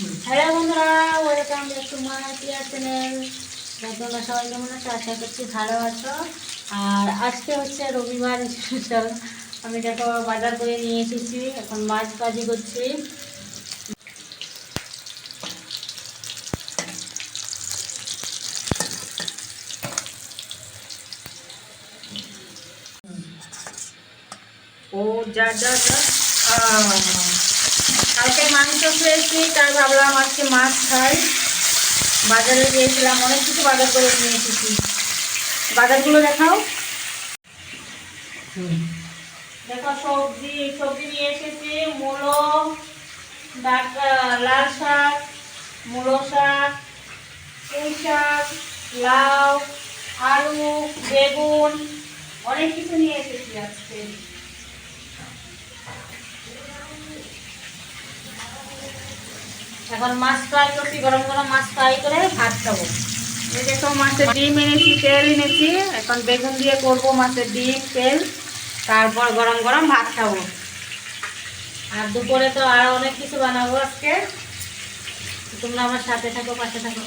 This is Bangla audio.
হ্যালো বন্ধুরা, ওয়েলকাম ব্যাক টু মাই টিয়ার চ্যানেল। তোমরা সবাই কেমন আছো? আশা করছি ভালো আছো। আর আজকে হচ্ছে রবিবার স্পেশাল। আমি দেখো বাজার করে নিয়ে এসেছি, এখন মাছ ভাজি করছি। ও যা যা যা কালকে মাংস খেয়েছি, তাই ভাবলাম আজকে মাছ খাই। বাজারে গিয়েছিলাম, অনেক কিছু বাজার করে নিয়ে এসেছি। বাজারগুলো দেখাও। দেখো সবজি সবজি নিয়ে এসেছি। মূলো, লাল শাক, মূলো শাক, পুঁই শাক, লাউ, আলু, বেগুন, অনেক কিছু নিয়ে এসেছি আজকে। এখন মাছ ফ্রাই করছি, গরম গরম মাছ ফ্রাই করে ভাত খাবো। এই দেখো মাছের ডিম এনেছি, তেল এনেছি। এখন বেগুন দিয়ে করবো মাছের ডিম তেল, তারপর গরম গরম ভাত খাবো। আর দুপুরে তো আরো অনেক কিছু বানাবো আজকে। তোমরা আমার সাথে থাকো, পাশে থাকো।